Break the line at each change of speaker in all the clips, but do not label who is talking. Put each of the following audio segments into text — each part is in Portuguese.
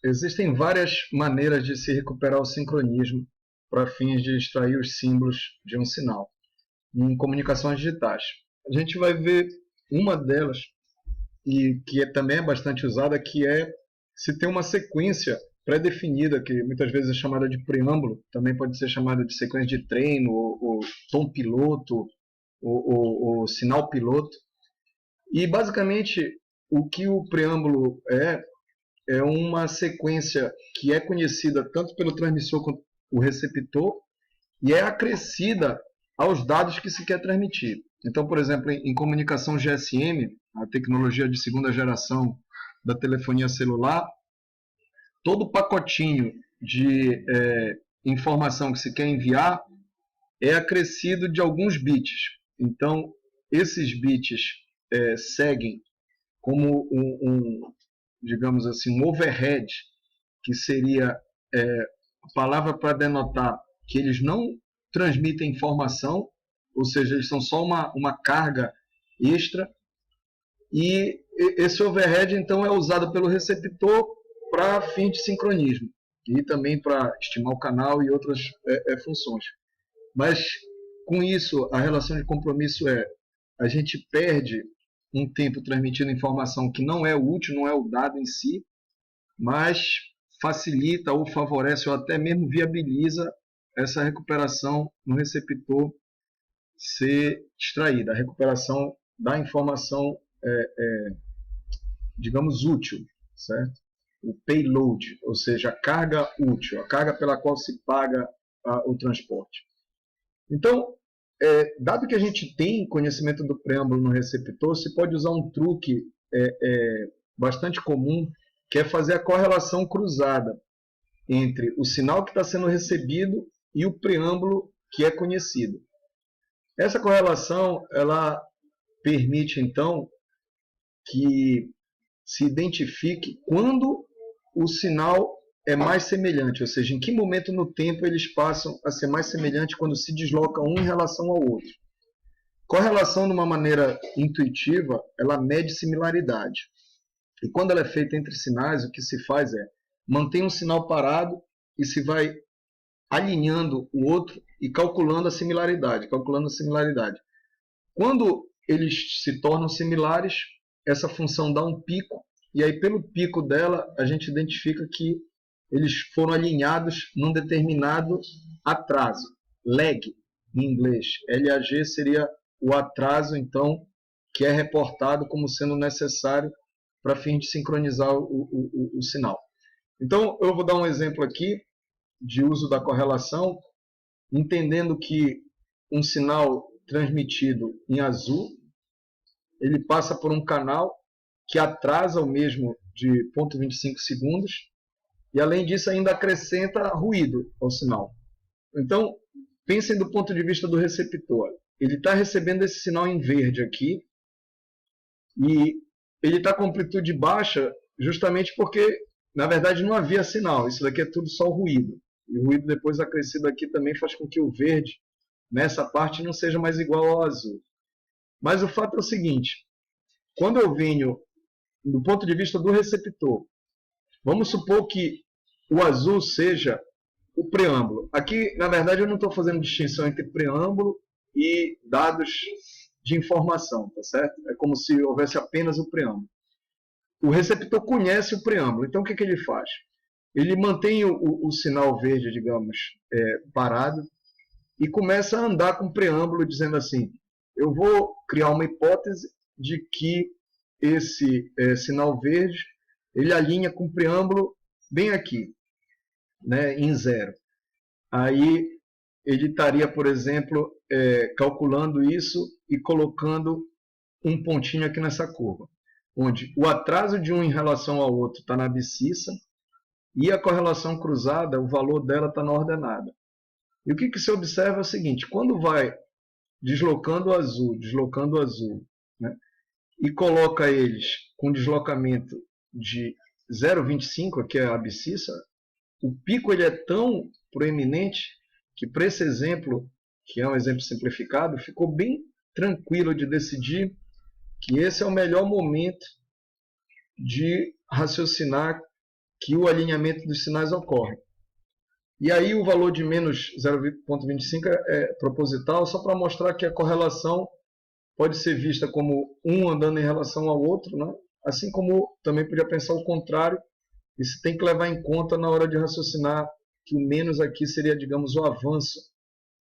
Existem várias maneiras de se recuperar o sincronismo para fins de extrair os símbolos de um sinal em comunicações digitais. A gente vai ver uma delas, e que também é bastante usada, que é se tem uma sequência pré-definida, que muitas vezes é chamada de preâmbulo, também pode ser chamada de sequência de treino, ou tom piloto, ou sinal piloto. E basicamente o que o preâmbulo é uma sequência que é conhecida tanto pelo transmissor quanto o receptor e é acrescida aos dados que se quer transmitir. Então, por exemplo, em comunicação GSM, a tecnologia de segunda geração da telefonia celular, todo pacotinho de informação que se quer enviar é acrescido de alguns bits. Então, esses bits seguem como digamos assim, um overhead, que seria a palavra para denotar que eles não transmitem informação, ou seja, eles são só uma carga extra, e esse overhead então é usado pelo receptor para fins de sincronismo e também para estimar o canal e outras funções. Mas com isso a relação de compromisso a gente perde um tempo transmitindo informação que não é útil, não é o dado em si, mas facilita ou favorece ou até mesmo viabiliza essa recuperação no receptor ser extraída, a recuperação da informação, digamos, útil, certo? O payload, ou seja, a carga útil, a carga pela qual se paga o transporte. Então, dado que a gente tem conhecimento do preâmbulo no receptor, se pode usar um truque bastante comum, que é fazer a correlação cruzada entre o sinal que está sendo recebido e o preâmbulo que é conhecido. Essa correlação ela permite, então, que se identifique quando o sinal é mais semelhante, ou seja, em que momento no tempo eles passam a ser mais semelhantes quando se desloca um em relação ao outro. Correlação, de uma maneira intuitiva, ela mede similaridade. E quando ela é feita entre sinais, o que se faz é mantém um sinal parado e se vai alinhando o outro e calculando a similaridade, Quando eles se tornam similares, essa função dá um pico, e aí pelo pico dela a gente identifica que eles foram alinhados num determinado atraso, lag em inglês. LAG seria o atraso, então, que é reportado como sendo necessário para fim de sincronizar o sinal. Então, eu vou dar um exemplo aqui de uso da correlação, entendendo que um sinal transmitido em azul, ele passa por um canal que atrasa o mesmo de 0,25 segundos, e além disso ainda acrescenta ruído ao sinal. Então, pensem do ponto de vista do receptor. Ele está recebendo esse sinal em verde aqui, e ele está com amplitude baixa justamente porque, na verdade, não havia sinal. Isso daqui é tudo só ruído. E o ruído depois acrescido aqui também faz com que o verde, nessa parte, não seja mais igual ao azul. Mas o fato é o seguinte, quando eu venho do ponto de vista do receptor, vamos supor que o azul seja o preâmbulo. Aqui, na verdade, eu não estou fazendo distinção entre preâmbulo e dados de informação, tá certo? É como se houvesse apenas o preâmbulo. O receptor conhece o preâmbulo, então o que ele faz? Ele mantém o sinal verde, digamos, parado, e começa a andar com o preâmbulo, dizendo assim, eu vou criar uma hipótese de que esse sinal verde ele alinha com o preâmbulo bem aqui, né, em 0. Aí ele estaria, por exemplo, calculando isso e colocando um pontinho aqui nessa curva, onde o atraso de um em relação ao outro está na abscissa e a correlação cruzada, o valor dela está na ordenada. E o que se observa é o seguinte, quando vai deslocando o azul, né, e coloca eles com deslocamento de 0,25, que é a abscissa, o pico ele é tão proeminente que para esse exemplo, que é um exemplo simplificado, ficou bem tranquilo de decidir que esse é o melhor momento de raciocinar que o alinhamento dos sinais ocorre. E aí o valor de menos 0,25 é proposital, só para mostrar que a correlação pode ser vista como um andando em relação ao outro, né? Assim como também podia pensar o contrário, e se tem que levar em conta na hora de raciocinar que o menos aqui seria, digamos, o avanço,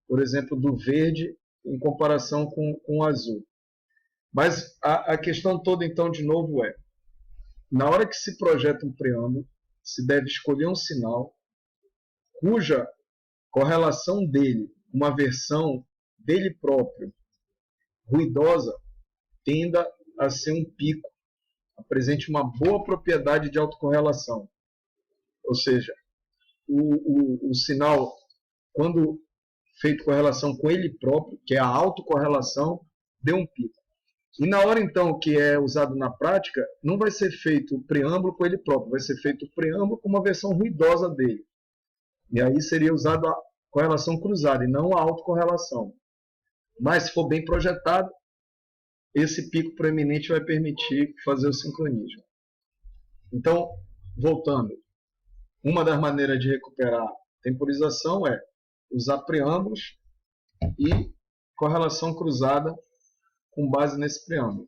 por exemplo, do verde em comparação com o azul. Mas a questão toda, então, de novo, é, na hora que se projeta um preâmbulo, se deve escolher um sinal cuja correlação dele, uma versão dele próprio, ruidosa, tenda a ser um pico, apresente uma boa propriedade de autocorrelação. Ou seja, o sinal, quando feito correlação com ele próprio, que é a autocorrelação, deu um pico. E na hora, então, que é usado na prática, não vai ser feito o preâmbulo com ele próprio, vai ser feito o preâmbulo com uma versão ruidosa dele. E aí seria usado a correlação cruzada e não a autocorrelação. Mas, se for bem projetado, esse pico proeminente vai permitir fazer o sincronismo. Então, voltando, uma das maneiras de recuperar temporização é usar preâmbulos e correlação cruzada com base nesse preâmbulo.